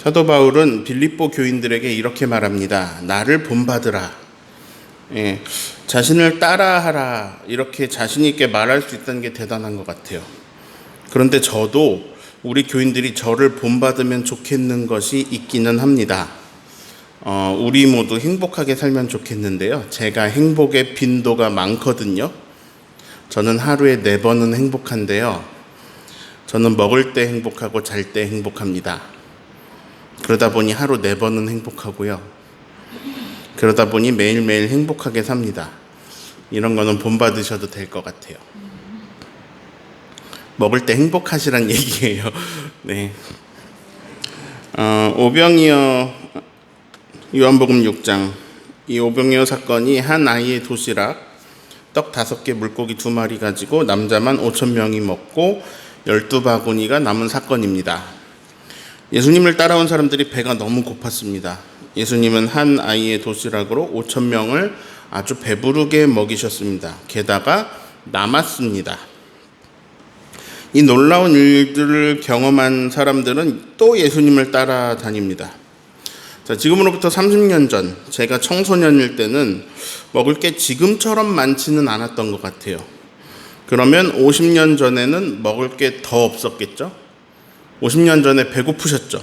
사도 바울은 빌립보 교인들에게 이렇게 말합니다. 나를 본받으라. 자신을 따라하라. 이렇게 자신 있게 말할 수 있다는 게 대단한 것 같아요. 그런데 저도 우리 교인들이 저를 본받으면 좋겠는 것이 있기는 합니다. 우리 모두 행복하게 살면 좋겠는데요. 제가 행복의 빈도가 많거든요. 저는 하루에 4번은 행복한데요. 저는 먹을 때 행복하고 잘 때 행복합니다. 그러다 보니 하루 4번은 행복하고요. 그러다 보니 매일매일 행복하게 삽니다. 이런 거는 본받으셔도 될 것 같아요. 먹을 때 행복하시란 얘기예요. 네. 오병이어 요한복음 6장. 이 오병이어 사건이 한 아이의 도시락, 떡 5개, 물고기 2마리 가지고 남자만 5,000명이 먹고 12바구니가 남은 사건입니다. 예수님을 따라온 사람들이 배가 너무 고팠습니다. 예수님은 한 아이의 도시락으로 5,000명을 아주 배부르게 먹이셨습니다. 게다가 남았습니다. 이 놀라운 일들을 경험한 사람들은 또 예수님을 따라다닙니다. 자, 지금으로부터 30년 전, 제가 청소년일 때는 먹을 게 지금처럼 많지는 않았던 것 같아요. 그러면 50년 전에는 먹을 게 더 없었겠죠? 50년 전에 배고프셨죠?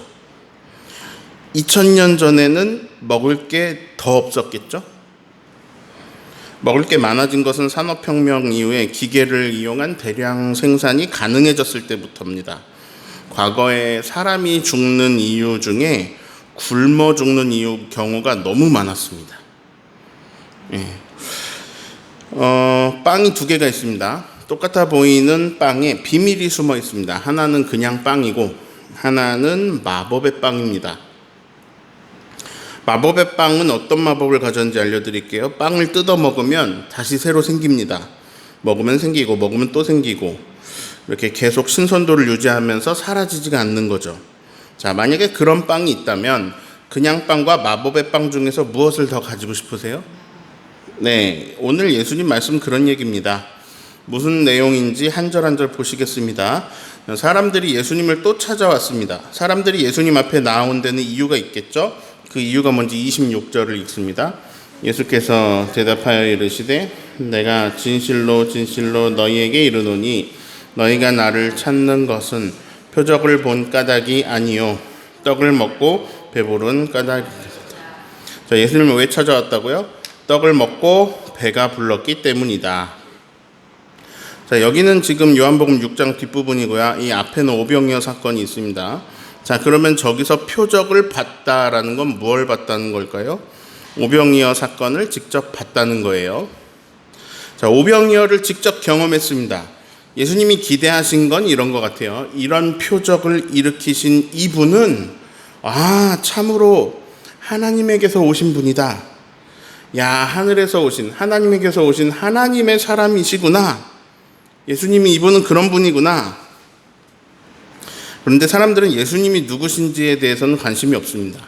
2000년 전에는 먹을 게 더 없었겠죠? 먹을 게 많아진 것은 산업혁명 이후에 기계를 이용한 대량 생산이 가능해졌을 때부터입니다. 과거에 사람이 죽는 이유 중에 굶어 죽는 경우가 너무 많았습니다. 빵이 2개가 있습니다. 똑같아 보이는 빵에 비밀이 숨어 있습니다. 하나는 그냥 빵이고 하나는 마법의 빵입니다. 마법의 빵은 어떤 마법을 가졌는지 알려드릴게요. 빵을 뜯어 먹으면 다시 새로 생깁니다. 먹으면 생기고 먹으면 또 생기고 이렇게 계속 신선도를 유지하면서 사라지지가 않는 거죠. 자, 만약에 그런 빵이 있다면 그냥 빵과 마법의 빵 중에서 무엇을 더 가지고 싶으세요? 네, 오늘 예수님 말씀 그런 얘기입니다. 무슨 내용인지 한 절 한 절 보시겠습니다. 사람들이 예수님을 또 찾아왔습니다. 사람들이 예수님 앞에 나온 데는 이유가 있겠죠? 그 이유가 뭔지 26절을 읽습니다. 예수께서 대답하여 이르시되 내가 진실로 진실로 너희에게 이르노니 너희가 나를 찾는 것은 표적을 본 까닭이 아니요 떡을 먹고 배부른 까닭이다. 자, 예수님을 왜 찾아왔다고요? 떡을 먹고 배가 불렀기 때문이다. 자, 여기는 지금 요한복음 6장 뒷부분이고요. 이 앞에는 오병이어 사건이 있습니다. 자, 그러면 저기서 표적을 봤다라는 건 무엇을 봤다는 걸까요? 오병이어 사건을 직접 봤다는 거예요. 자, 오병이어를 직접 경험했습니다. 예수님이 기대하신 건 이런 것 같아요. 이런 표적을 일으키신 이분은 참으로 하나님에게서 오신 분이다. 야, 하늘에서 오신, 하나님에게서 오신 하나님의 사람이시구나. 예수님이 이분은 그런 분이구나. 그런데 사람들은 예수님이 누구신지에 대해서는 관심이 없습니다.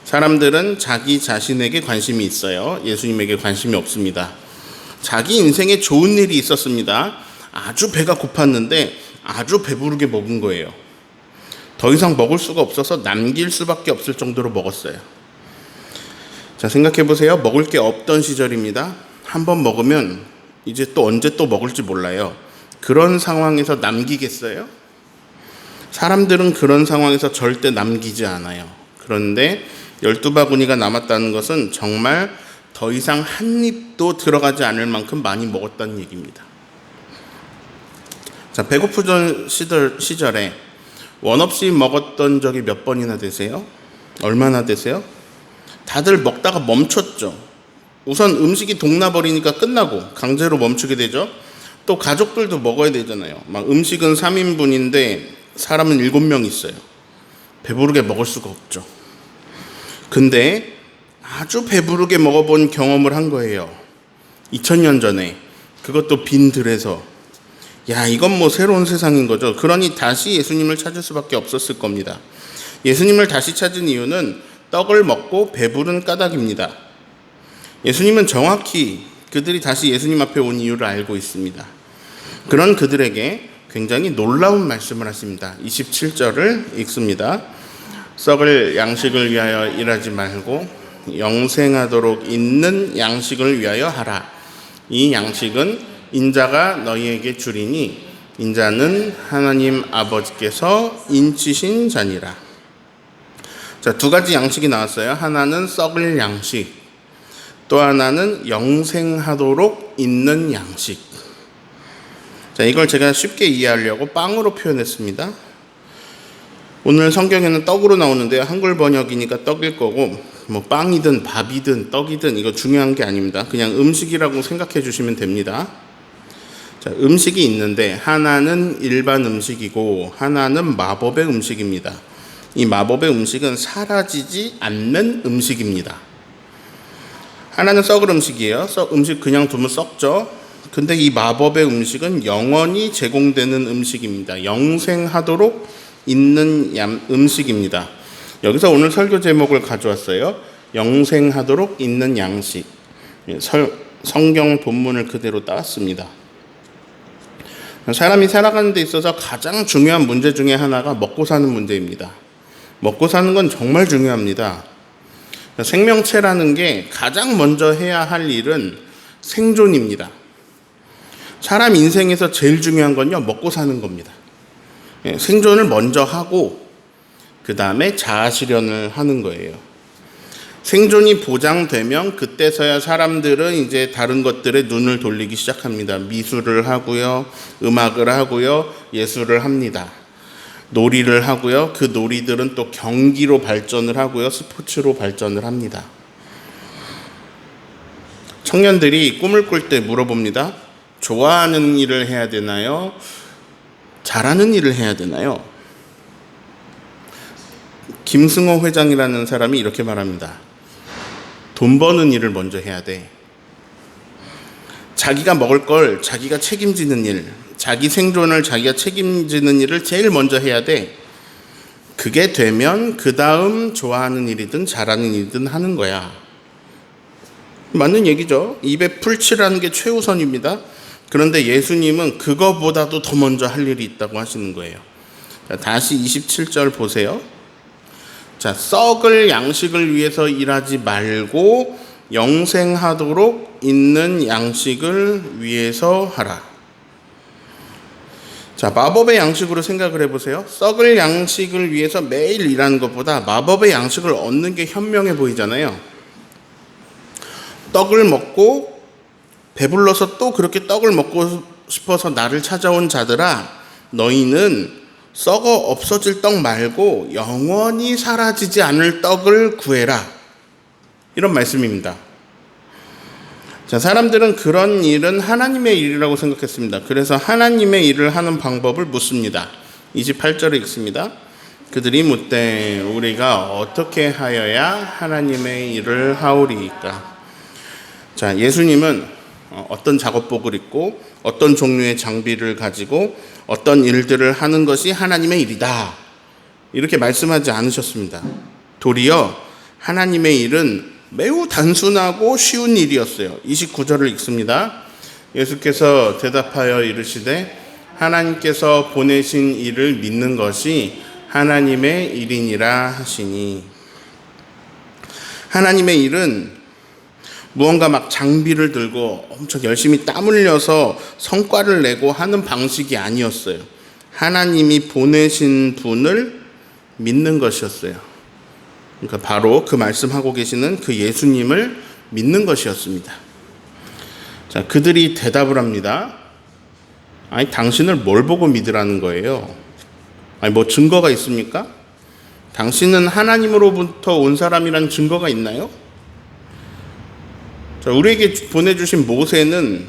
사람들은 자기 자신에게 관심이 있어요. 예수님에게 관심이 없습니다. 자기 인생에 좋은 일이 있었습니다. 아주 배가 고팠는데 아주 배부르게 먹은 거예요. 더 이상 먹을 수가 없어서 남길 수밖에 없을 정도로 먹었어요. 자, 생각해 보세요. 먹을 게 없던 시절입니다. 한번 먹으면 이제 또 언제 또 먹을지 몰라요. 그런 상황에서 남기겠어요? 사람들은 그런 상황에서 절대 남기지 않아요. 그런데 12바구니가 남았다는 것은 정말 더 이상 한 입도 들어가지 않을 만큼 많이 먹었다는 얘기입니다. 자, 배고프던 시절에 원 없이 먹었던 적이 몇 번이나 되세요? 얼마나 되세요? 다들 먹다가 멈췄죠. 우선 음식이 동나버리니까 끝나고 강제로 멈추게 되죠. 또 가족들도 먹어야 되잖아요. 막 음식은 3인분인데 사람은 7명 있어요. 배부르게 먹을 수가 없죠. 근데 아주 배부르게 먹어본 경험을 한 거예요. 2000년 전에. 그것도 빈 들에서. 야, 이건 뭐 새로운 세상인 거죠. 그러니 다시 예수님을 찾을 수밖에 없었을 겁니다. 예수님을 다시 찾은 이유는 떡을 먹고 배부른 까닭입니다. 예수님은 정확히 그들이 다시 예수님 앞에 온 이유를 알고 있습니다. 그런 그들에게 굉장히 놀라운 말씀을 하십니다. 27절을 읽습니다. 썩을 양식을 위하여 일하지 말고 영생하도록 있는 양식을 위하여 하라. 이 양식은 인자가 너희에게 주리니 인자는 하나님 아버지께서 인치신 자니라. 자, 두 가지 양식이 나왔어요. 하나는 썩을 양식, 또 하나는 영생하도록 있는 양식. 자, 이걸 제가 쉽게 이해하려고 빵으로 표현했습니다. 오늘 성경에는 떡으로 나오는데요. 한글 번역이니까 떡일 거고, 뭐 빵이든 밥이든 떡이든 이거 중요한 게 아닙니다. 그냥 음식이라고 생각해 주시면 됩니다. 자, 음식이 있는데 하나는 일반 음식이고 하나는 마법의 음식입니다. 이 마법의 음식은 사라지지 않는 음식입니다. 하나는 썩을 음식이에요. 음식 그냥 두면 썩죠. 근데 이 마법의 음식은 영원히 제공되는 음식입니다. 영생하도록 있는 음식입니다. 여기서 오늘 설교 제목을 가져왔어요. 영생하도록 있는 양식. 성경 본문을 그대로 따왔습니다. 사람이 살아가는 데 있어서 가장 중요한 문제 중에 하나가 먹고 사는 문제입니다. 먹고 사는 건 정말 중요합니다. 생명체라는 게 가장 먼저 해야 할 일은 생존입니다. 사람 인생에서 제일 중요한 건요, 먹고 사는 겁니다. 생존을 먼저 하고 그 다음에 자아실현을 하는 거예요. 생존이 보장되면 그때서야 사람들은 이제 다른 것들에 눈을 돌리기 시작합니다. 미술을 하고요, 음악을 하고요, 예술을 합니다. 놀이를 하고요, 그 놀이들은 또 경기로 발전을 하고요, 스포츠로 발전을 합니다. 청년들이 꿈을 꿀 때 물어봅니다. 좋아하는 일을 해야 되나요? 잘하는 일을 해야 되나요? 김승호 회장이라는 사람이 이렇게 말합니다. 돈 버는 일을 먼저 해야 돼. 자기가 먹을 걸 자기가 책임지는 일, 자기 생존을 자기가 책임지는 일을 제일 먼저 해야 돼. 그게 되면 그 다음 좋아하는 일이든 잘하는 일이든 하는 거야. 맞는 얘기죠. 입에 풀칠하는 게 최우선입니다. 그런데 예수님은 그거보다도 더 먼저 할 일이 있다고 하시는 거예요. 자, 다시 27절 보세요. 자, 썩을 양식을 위해서 일하지 말고 영생하도록 있는 양식을 위해서 하라. 자, 마법의 양식으로 생각을 해보세요. 썩을 양식을 위해서 매일 일하는 것보다 마법의 양식을 얻는 게 현명해 보이잖아요. 떡을 먹고 배불러서 또 그렇게 떡을 먹고 싶어서 나를 찾아온 자들아, 너희는 썩어 없어질 떡 말고 영원히 사라지지 않을 떡을 구해라. 이런 말씀입니다. 자, 사람들은 그런 일은 하나님의 일이라고 생각했습니다. 그래서 하나님의 일을 하는 방법을 묻습니다. 28절에 읽습니다. 그들이 묻되 우리가 어떻게 하여야 하나님의 일을 하오리이까. 자, 예수님은 어떤 작업복을 입고 어떤 종류의 장비를 가지고 어떤 일들을 하는 것이 하나님의 일이다, 이렇게 말씀하지 않으셨습니다. 도리어 하나님의 일은 매우 단순하고 쉬운 일이었어요. 29절을 읽습니다. 예수께서 대답하여 이르시되 하나님께서 보내신 일을 믿는 것이 하나님의 일이니라 하시니. 하나님의 일은 무언가 막 장비를 들고 엄청 열심히 땀 흘려서 성과를 내고 하는 방식이 아니었어요. 하나님이 보내신 분을 믿는 것이었어요. 그러니까 바로 그 말씀하고 계시는 그 예수님을 믿는 것이었습니다. 자, 그들이 대답을 합니다. 아니, 당신을 뭘 보고 믿으라는 거예요? 아니, 뭐 증거가 있습니까? 당신은 하나님으로부터 온 사람이란 증거가 있나요? 자, 우리에게 보내주신 모세는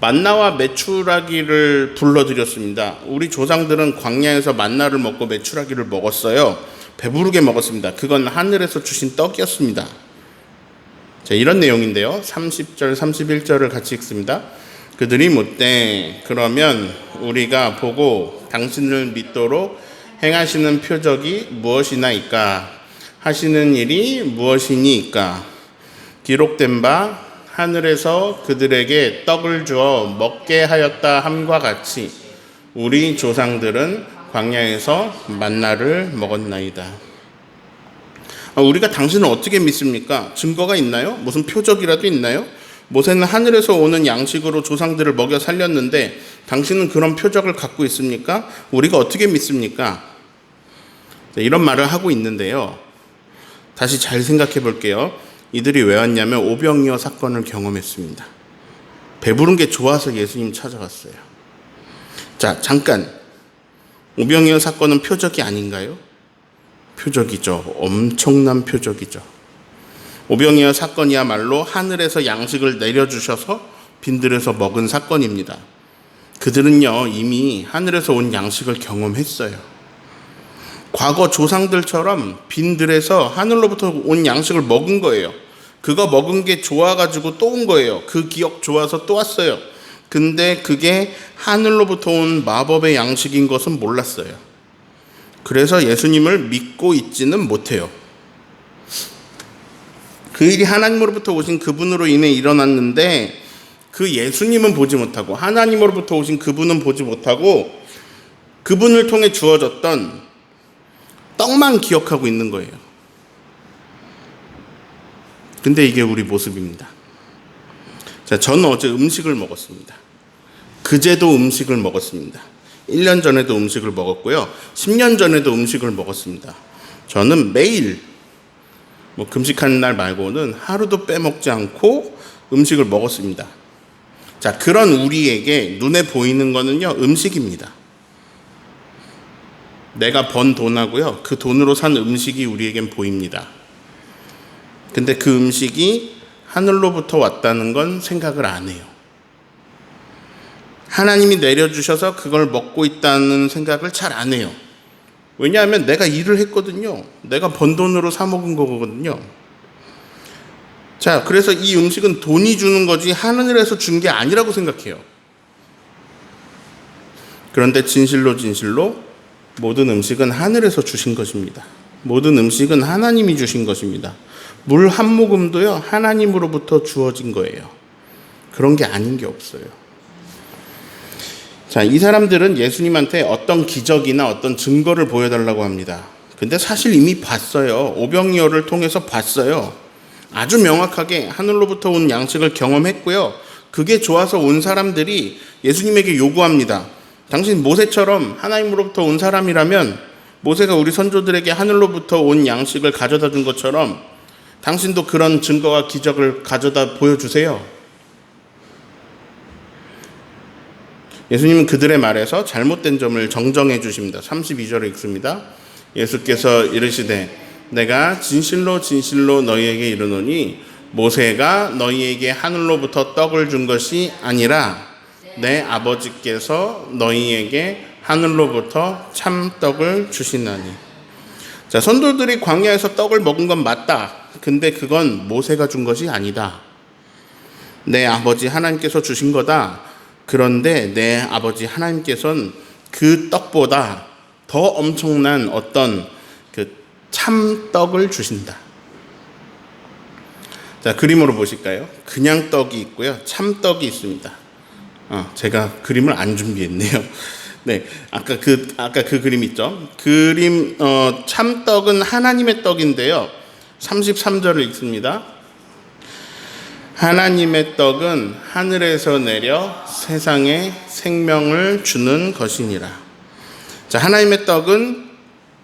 만나와 메추라기를 불러드렸습니다. 우리 조상들은 광야에서 만나를 먹고 메추라기를 먹었어요. 배부르게 먹었습니다. 그건 하늘에서 주신 떡이었습니다. 자, 이런 내용인데요. 30절, 31절을 같이 읽습니다. 그들이 묻되 그러면 우리가 보고 당신을 믿도록 행하시는 표적이 무엇이나이까? 하시는 일이 무엇이니까? 기록된 바 하늘에서 그들에게 떡을 주어 먹게 하였다 함과 같이 우리 조상들은 광야에서 만나를 먹었나이다. 우리가 당신을 어떻게 믿습니까? 증거가 있나요? 무슨 표적이라도 있나요? 모세는 하늘에서 오는 양식으로 조상들을 먹여 살렸는데 당신은 그런 표적을 갖고 있습니까? 우리가 어떻게 믿습니까? 이런 말을 하고 있는데요. 다시 잘 생각해 볼게요. 이들이 왜 왔냐면 오병이어 사건을 경험했습니다. 배부른 게 좋아서 예수님 찾아왔어요. 자, 잠깐. 오병이어 사건은 표적이 아닌가요? 표적이죠. 엄청난 표적이죠. 오병이어 사건이야말로 하늘에서 양식을 내려주셔서 빈들에서 먹은 사건입니다. 그들은요, 이미 하늘에서 온 양식을 경험했어요. 과거 조상들처럼 빈들에서 하늘로부터 온 양식을 먹은 거예요. 그거 먹은 게 좋아가지고 또 온 거예요. 그 기억 좋아서 또 왔어요. 근데 그게 하늘로부터 온 마법의 양식인 것은 몰랐어요. 그래서 예수님을 믿고 있지는 못해요. 그 일이 하나님으로부터 오신 그분으로 인해 일어났는데 그 예수님은 보지 못하고 하나님으로부터 오신 그분은 보지 못하고 그분을 통해 주어졌던 떡만 기억하고 있는 거예요. 근데 이게 우리 모습입니다. 자, 저는 어제 음식을 먹었습니다. 그제도 음식을 먹었습니다. 1년 전에도 음식을 먹었고요. 10년 전에도 음식을 먹었습니다. 저는 매일 금식하는 날 말고는 하루도 빼먹지 않고 음식을 먹었습니다. 자, 그런 우리에게 눈에 보이는 거는요, 음식입니다. 내가 번 돈하고요, 그 돈으로 산 음식이 우리에겐 보입니다. 근데 그 음식이 하늘로부터 왔다는 건 생각을 안 해요. 하나님이 내려주셔서 그걸 먹고 있다는 생각을 잘 안 해요. 왜냐하면 내가 일을 했거든요. 내가 번 돈으로 사 먹은 거거든요. 자, 그래서 이 음식은 돈이 주는 거지 하늘에서 준 게 아니라고 생각해요. 그런데 진실로 모든 음식은 하늘에서 주신 것입니다. 모든 음식은 하나님이 주신 것입니다. 물 한 모금도요, 하나님으로부터 주어진 거예요. 그런 게 아닌 게 없어요. 자, 이 사람들은 예수님한테 어떤 기적이나 어떤 증거를 보여달라고 합니다. 근데 사실 이미 봤어요. 오병이어를 통해서 봤어요. 아주 명확하게 하늘로부터 온 양식을 경험했고요. 그게 좋아서 온 사람들이 예수님에게 요구합니다. 당신 모세처럼 하나님으로부터 온 사람이라면 모세가 우리 선조들에게 하늘로부터 온 양식을 가져다 준 것처럼 당신도 그런 증거와 기적을 가져다 보여주세요. 예수님은 그들의 말에서 잘못된 점을 정정해 주십니다. 32절에 읽습니다. 예수께서 이르시되 내가 진실로 너희에게 이르노니 모세가 너희에게 하늘로부터 떡을 준 것이 아니라 내 아버지께서 너희에게 하늘로부터 참떡을 주시나니. 자, 선조들이 광야에서 떡을 먹은 건 맞다. 근데 그건 모세가 준 것이 아니다. 내 아버지 하나님께서 주신 거다. 그런데 내 아버지 하나님께서는 그 떡보다 더 엄청난 어떤 그 참떡을 주신다. 자, 그림으로 보실까요? 그냥 떡이 있고요. 참떡이 있습니다. 제가 그림을 안 준비했네요. 네, 아까 그 그림 있죠? 그림, 참떡은 하나님의 떡인데요. 33절을 읽습니다. 하나님의 떡은 하늘에서 내려 세상에 생명을 주는 것이니라. 자, 하나님의 떡은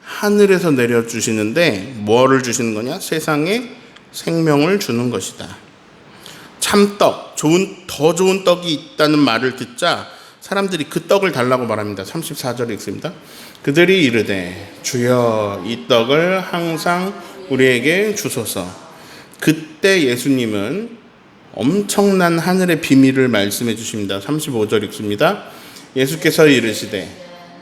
하늘에서 내려주시는데 뭐를 주시는 거냐? 세상에 생명을 주는 것이다. 참떡, 더 좋은 떡이 있다는 말을 듣자 사람들이 그 떡을 달라고 말합니다. 34절에 읽습니다. 그들이 이르되 주여 이 떡을 항상 우리에게 주소서. 그때 예수님은 엄청난 하늘의 비밀을 말씀해 주십니다. 35절 읽습니다. 예수께서 이르시되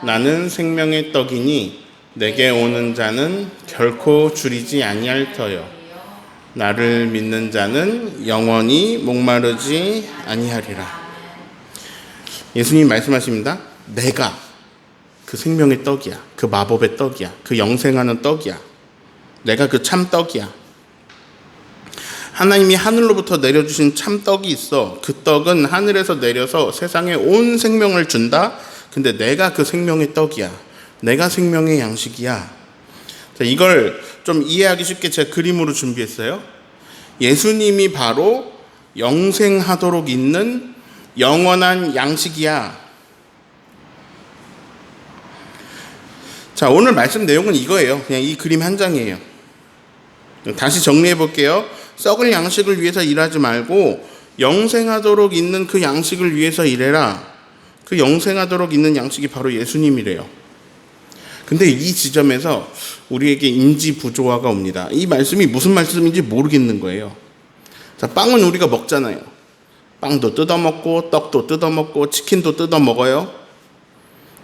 나는 생명의 떡이니 내게 오는 자는 결코 줄이지 아니할 터요 나를 믿는 자는 영원히 목마르지 아니하리라. 예수님이 말씀하십니다. 내가 그 생명의 떡이야. 그 마법의 떡이야. 그 영생하는 떡이야. 내가 그 참떡이야. 하나님이 하늘로부터 내려주신 참떡이 있어. 그 떡은 하늘에서 내려서 세상에 온 생명을 준다. 근데 내가 그 생명의 떡이야. 내가 생명의 양식이야. 자, 이걸 좀 이해하기 쉽게 제가 그림으로 준비했어요. 예수님이 바로 영생하도록 있는 영원한 양식이야. 자, 오늘 말씀 내용은 이거예요. 그냥 이 그림 한 장이에요. 다시 정리해 볼게요. 썩을 양식을 위해서 일하지 말고 영생하도록 있는 그 양식을 위해서 일해라. 그 영생하도록 있는 양식이 바로 예수님이래요. 근데 이 지점에서 우리에게 인지 부조화가 옵니다. 이 말씀이 무슨 말씀인지 모르겠는 거예요. 자, 빵은 우리가 먹잖아요. 빵도 뜯어 먹고 떡도 뜯어 먹고 치킨도 뜯어 먹어요.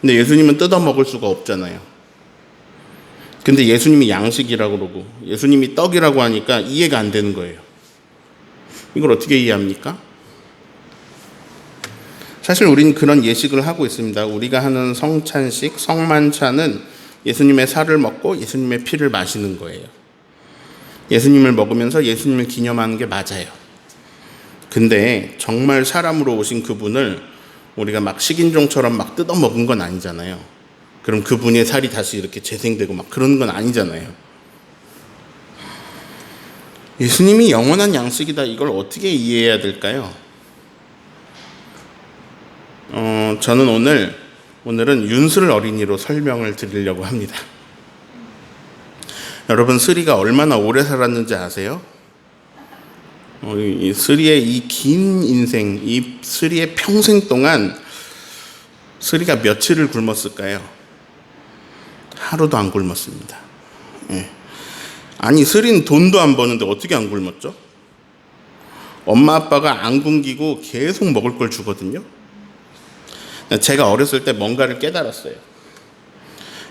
근데 예수님은 뜯어 먹을 수가 없잖아요. 근데 예수님이 양식이라고 그러고 예수님이 떡이라고 하니까 이해가 안 되는 거예요. 이걸 어떻게 이해합니까? 사실 우리는 그런 예식을 하고 있습니다. 우리가 하는 성찬식, 성만찬은 예수님의 살을 먹고 예수님의 피를 마시는 거예요. 예수님을 먹으면서 예수님을 기념하는 게 맞아요. 근데 정말 사람으로 오신 그분을 우리가 막 식인종처럼 막 뜯어 먹은 건 아니잖아요. 그럼 그분의 살이 다시 이렇게 재생되고 막 그런 건 아니잖아요. 예수님이 영원한 양식이다. 이걸 어떻게 이해해야 될까요? 저는 오늘은 윤슬 어린이로 설명을 드리려고 합니다. 여러분, 스리가 얼마나 오래 살았는지 아세요? 이 스리의 이 긴 인생, 이 스리의 평생 동안 스리가 며칠을 굶었을까요? 하루도 안 굶었습니다. 아니, 스리는 돈도 안 버는데 어떻게 안 굶었죠? 엄마 아빠가 안 굶기고 계속 먹을 걸 주거든요. 제가 어렸을 때 뭔가를 깨달았어요.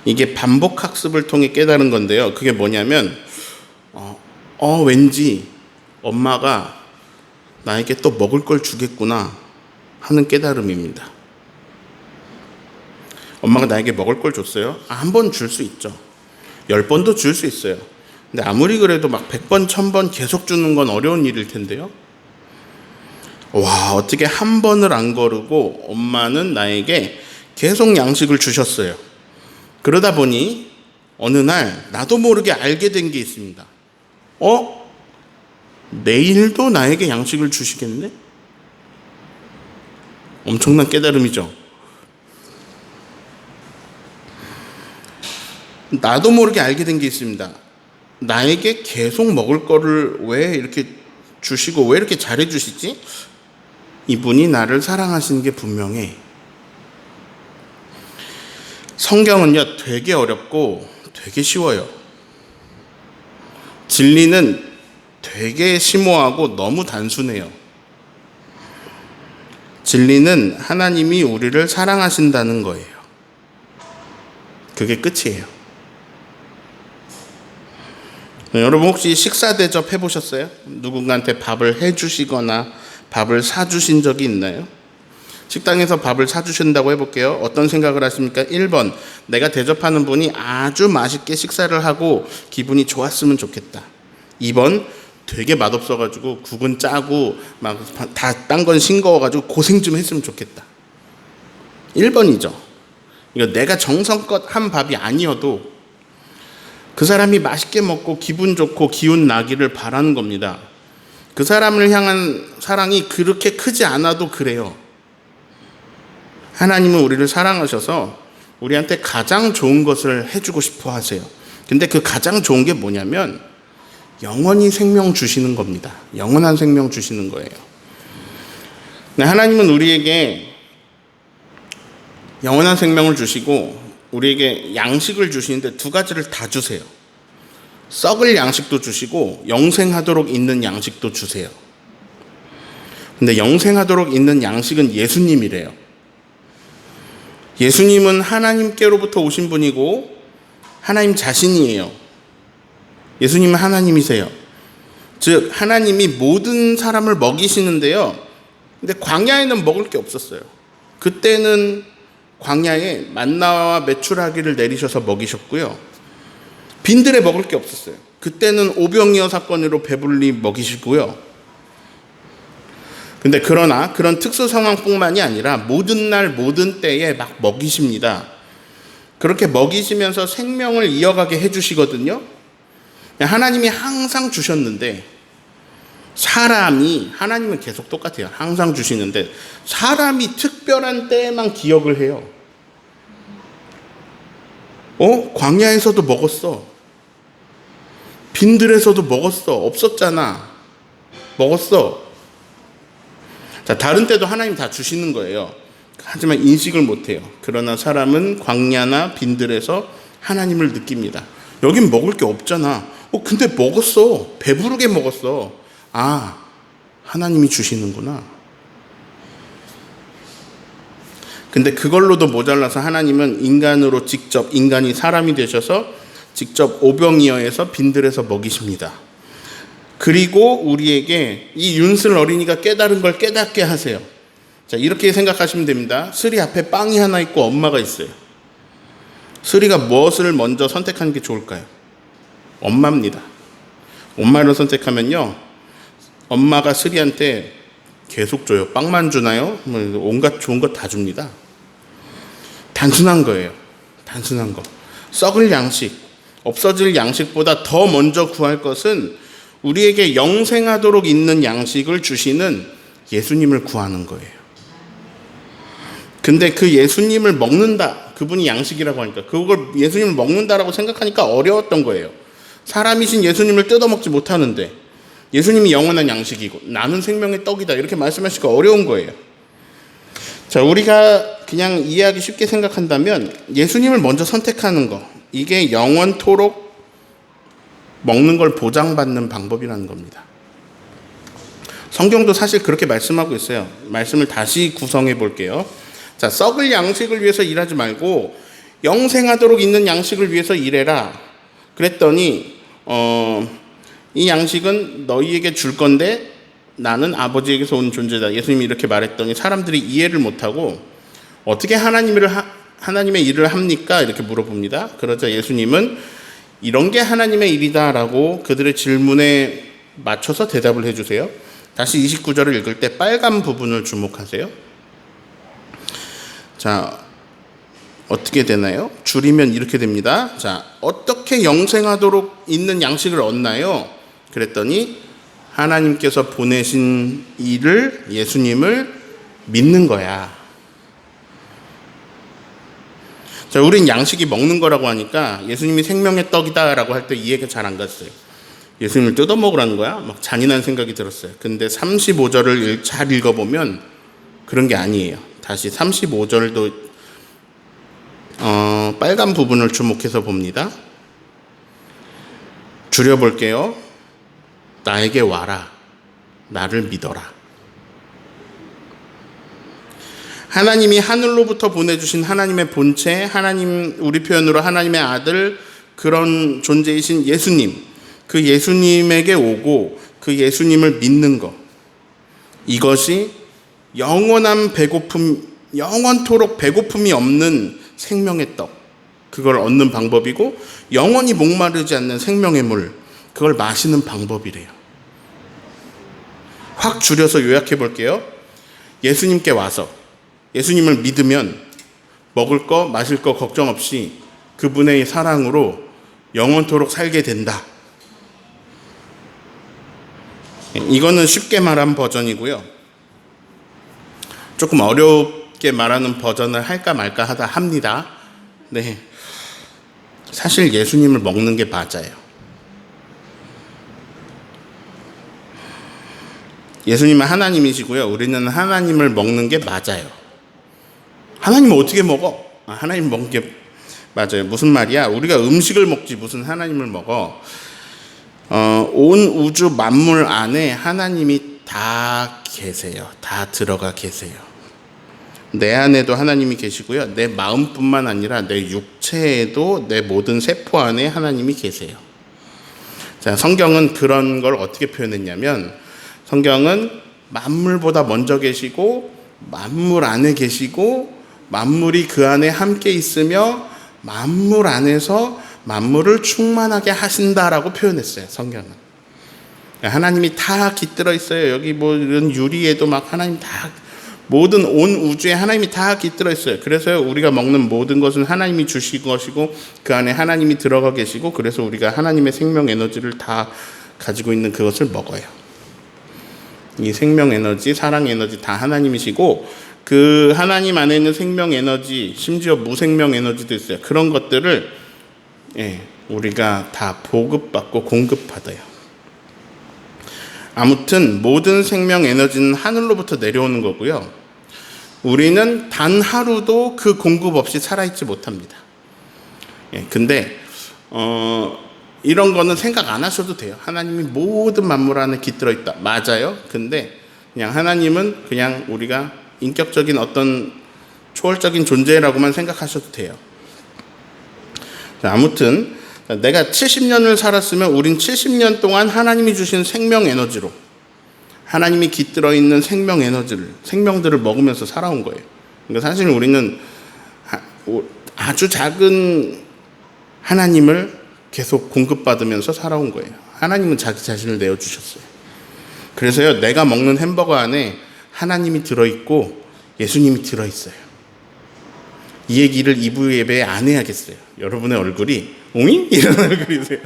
이게 반복 학습을 통해 깨달은 건데요. 그게 뭐냐면 왠지 엄마가 나에게 또 먹을 걸 주겠구나 하는 깨달음입니다. 엄마가 나에게 먹을 걸 줬어요. 한 번 줄 수 있죠. 10번도 줄 수 있어요. 근데 아무리 그래도 막 100번, 1000번 계속 주는 건 어려운 일일 텐데요. 와, 어떻게 한 번을 안 거르고 엄마는 나에게 계속 양식을 주셨어요. 그러다 보니 어느 날 나도 모르게 알게 된 게 있습니다. 내일도 나에게 양식을 주시겠네? 엄청난 깨달음이죠. 나도 모르게 알게 된 게 있습니다. 나에게 계속 먹을 거를 왜 이렇게 주시고 왜 이렇게 잘해 주시지? 이분이 나를 사랑하시는 게 분명해. 성경은요, 되게 어렵고 되게 쉬워요. 진리는 되게 심오하고 너무 단순해요. 진리는 하나님이 우리를 사랑하신다는 거예요. 그게 끝이에요. 여러분, 혹시 식사 대접 해보셨어요? 누군가한테 밥을 해주시거나 밥을 사주신 적이 있나요? 식당에서 밥을 사주신다고 해볼게요. 어떤 생각을 하십니까? 1번, 내가 대접하는 분이 아주 맛있게 식사를 하고 기분이 좋았으면 좋겠다. 2번, 되게 맛없어가지고 국은 짜고 막 다 딴 건 싱거워가지고 고생 좀 했으면 좋겠다. 1번이죠. 이거 내가 정성껏 한 밥이 아니어도 그 사람이 맛있게 먹고 기분 좋고 기운 나기를 바라는 겁니다. 그 사람을 향한 사랑이 그렇게 크지 않아도 그래요. 하나님은 우리를 사랑하셔서 우리한테 가장 좋은 것을 해주고 싶어 하세요. 근데 그 가장 좋은 게 뭐냐면 영원히 생명 주시는 겁니다. 영원한 생명 주시는 거예요. 하나님은 우리에게 영원한 생명을 주시고 우리에게 양식을 주시는데 두 가지를 다 주세요. 썩을 양식도 주시고 영생하도록 있는 양식도 주세요. 근데 영생하도록 있는 양식은 예수님이래요. 예수님은 하나님께로부터 오신 분이고 하나님 자신이에요. 예수님은 하나님이세요. 즉 하나님이 모든 사람을 먹이시는데요. 근데 광야에는 먹을 게 없었어요. 그때는 광야에 만나와 메추라기를 내리셔서 먹이셨고요. 빈들에 먹을 게 없었어요. 그때는 오병이어 사건으로 배불리 먹이시고요. 근데 그러나 그런 특수 상황뿐만이 아니라 모든 날 모든 때에 막 먹이십니다. 그렇게 먹이시면서 생명을 이어가게 해주시거든요. 하나님이 항상 주셨는데 사람이, 하나님은 계속 똑같아요. 항상 주시는데 사람이 특별한 때에만 기억을 해요. 광야에서도 먹었어. 빈들에서도 먹었어. 없었잖아. 먹었어. 자, 다른 때도 하나님 다 주시는 거예요. 하지만 인식을 못해요. 그러나 사람은 광야나 빈들에서 하나님을 느낍니다. 여긴 먹을 게 없잖아. 근데 먹었어. 배부르게 먹었어. 아, 하나님이 주시는구나. 근데 그걸로도 모자라서 하나님은 인간으로 직접, 인간이 사람이 되셔서 직접 오병이어에서 빈들에서 먹이십니다. 그리고 우리에게 이 윤슬 어린이가 깨달은 걸 깨닫게 하세요. 자, 이렇게 생각하시면 됩니다. 스리 앞에 빵이 하나 있고 엄마가 있어요. 스리가 무엇을 먼저 선택하는 게 좋을까요? 엄마입니다. 엄마를 선택하면요, 엄마가 스리한테 계속 줘요. 빵만 주나요? 온갖 좋은 것 다 줍니다. 단순한 거예요. 단순한 거. 썩을 양식, 없어질 양식보다 더 먼저 구할 것은 우리에게 영생하도록 있는 양식을 주시는 예수님을 구하는 거예요. 근데 그 예수님을 먹는다, 그분이 양식이라고 하니까 그걸 예수님을 먹는다라고 생각하니까 어려웠던 거예요. 사람이신 예수님을 뜯어먹지 못하는데 예수님이 영원한 양식이고 나는 생명의 떡이다 이렇게 말씀하시니까 어려운 거예요. 자, 우리가 그냥 이해하기 쉽게 생각한다면 예수님을 먼저 선택하는 거, 이게 영원토록 먹는 걸 보장받는 방법이라는 겁니다. 성경도 사실 그렇게 말씀하고 있어요. 말씀을 다시 구성해 볼게요. 자, 썩을 양식을 위해서 일하지 말고 영생하도록 있는 양식을 위해서 일해라. 그랬더니 이 양식은 너희에게 줄 건데 나는 아버지에게서 온 존재다. 예수님이 이렇게 말했더니 사람들이 이해를 못하고 어떻게 하나님의 일을 합니까? 이렇게 물어봅니다. 그러자 예수님은 이런 게 하나님의 일이다라고 그들의 질문에 맞춰서 대답을 해주세요. 다시 29절을 읽을 때 빨간 부분을 주목하세요. 자, 어떻게 되나요? 줄이면 이렇게 됩니다. 자, 어떻게 영생하도록 있는 양식을 얻나요? 그랬더니 하나님께서 보내신 이를, 예수님을 믿는 거야. 자, 우린 양식이 먹는 거라고 하니까 예수님이 생명의 떡이다라고 할 때 이해가 잘 안 갔어요. 예수님을 뜯어먹으라는 거야? 막 잔인한 생각이 들었어요. 근데 35절을 잘 읽어보면 그런 게 아니에요. 다시 35절도 빨간 부분을 주목해서 봅니다. 줄여볼게요. 나에게 와라. 나를 믿어라. 하나님이 하늘로부터 보내주신 하나님의 본체, 하나님, 우리 표현으로 하나님의 아들, 그런 존재이신 예수님, 그 예수님에게 오고 그 예수님을 믿는 것, 이것이 영원한 배고픔, 영원토록 배고픔이 없는 생명의 떡, 그걸 얻는 방법이고 영원히 목마르지 않는 생명의 물, 그걸 마시는 방법이래요. 확 줄여서 요약해 볼게요. 예수님께 와서 예수님을 믿으면 먹을 거 마실 거 걱정 없이 그분의 사랑으로 영원토록 살게 된다. 이거는 쉽게 말한 버전이고요. 조금 어렵게 말하는 버전을 할까 말까 하다 합니다. 네, 사실 예수님을 먹는 게 맞아요. 예수님은 하나님이시고요. 우리는 하나님을 먹는 게 맞아요. 하나님을 어떻게 먹어? 하나님 먹는 게 맞아요. 무슨 말이야? 우리가 음식을 먹지 무슨 하나님을 먹어? 온 우주 만물 안에 하나님이 다 계세요. 다 들어가 계세요. 내 안에도 하나님이 계시고요. 내 마음뿐만 아니라 내 육체에도, 내 모든 세포 안에 하나님이 계세요. 자, 성경은 그런 걸 어떻게 표현했냐면, 성경은 만물보다 먼저 계시고 만물 안에 계시고 만물이 그 안에 함께 있으며 만물 안에서 만물을 충만하게 하신다라고 표현했어요. 성경은. 하나님이 다 깃들어 있어요. 여기 뭐 이런 유리에도 막 하나님 다 모든 온 우주에 하나님이 다 깃들어 있어요. 그래서 우리가 먹는 모든 것은 하나님이 주신 것이고 그 안에 하나님이 들어가 계시고 그래서 우리가 하나님의 생명 에너지를 다 가지고 있는 그것을 먹어요. 이 생명 에너지, 사랑 에너지 다 하나님이시고 그 하나님 안에 있는 생명 에너지, 심지어 무생명 에너지도 있어요. 그런 것들을 우리가 다 보급받고 공급받아요. 아무튼 모든 생명 에너지는 하늘로부터 내려오는 거고요. 우리는 단 하루도 그 공급 없이 살아있지 못합니다. 근데 이런 거는 생각 안 하셔도 돼요. 하나님이 모든 만물 안에 깃들어 있다. 맞아요. 근데 그냥 하나님은 그냥 우리가 인격적인 어떤 초월적인 존재라고만 생각하셔도 돼요. 자, 아무튼 내가 70년을 살았으면 우린 70년 동안 하나님이 주신 생명 에너지로 하나님이 깃들어 있는 생명 에너지를 생명들을 먹으면서 살아온 거예요. 그러니까 사실 우리는 아주 작은 하나님을 계속 공급받으면서 살아온 거예요. 하나님은 자기 자신을 내어주셨어요. 그래서요, 내가 먹는 햄버거 안에 하나님이 들어있고 예수님이 들어있어요. 이 얘기를 2부 예배에 안 해야겠어요. 여러분의 얼굴이 오잉? 이런 얼굴이세요.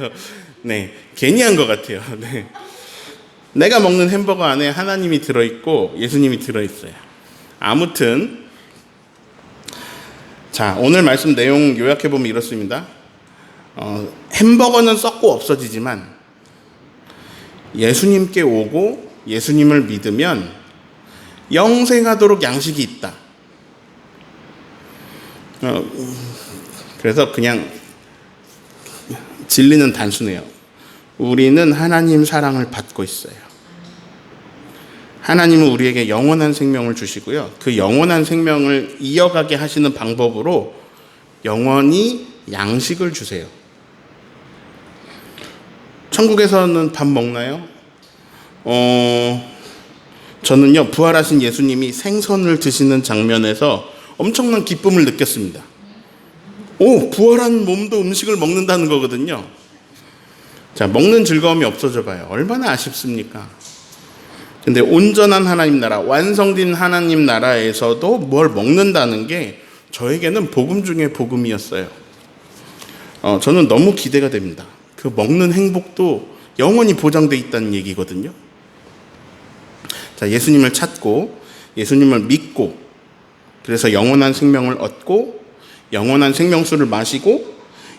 네, 괜히 한 것 같아요. 네. 내가 먹는 햄버거 안에 하나님이 들어있고 예수님이 들어있어요. 아무튼 자, 오늘 말씀 내용 요약해보면 이렇습니다. 햄버거는 썩고 없어지지만 예수님께 오고 예수님을 믿으면 영생하도록 양식이 있다. 그래서 그냥 진리는 단순해요. 우리는 하나님 사랑을 받고 있어요. 하나님은 우리에게 영원한 생명을 주시고요. 그 영원한 생명을 이어가게 하시는 방법으로 영원히 양식을 주세요. 천국에서는 밥 먹나요? 저는요, 부활하신 예수님이 생선을 드시는 장면에서 엄청난 기쁨을 느꼈습니다. 부활한 몸도 음식을 먹는다는 거거든요. 자, 먹는 즐거움이 없어져 봐요. 얼마나 아쉽습니까? 근데 온전한 하나님 나라, 완성된 하나님 나라에서도 뭘 먹는다는 게 저에게는 복음 중에 복음이었어요. 저는 너무 기대가 됩니다. 그 먹는 행복도 영원히 보장돼 있다는 얘기거든요. 자, 예수님을 찾고 예수님을 믿고 그래서 영원한 생명을 얻고 영원한 생명수를 마시고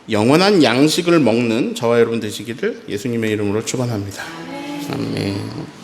영원한 양식을 먹는 저와 여러분 되시기를 예수님의 이름으로 축원합니다. 아멘.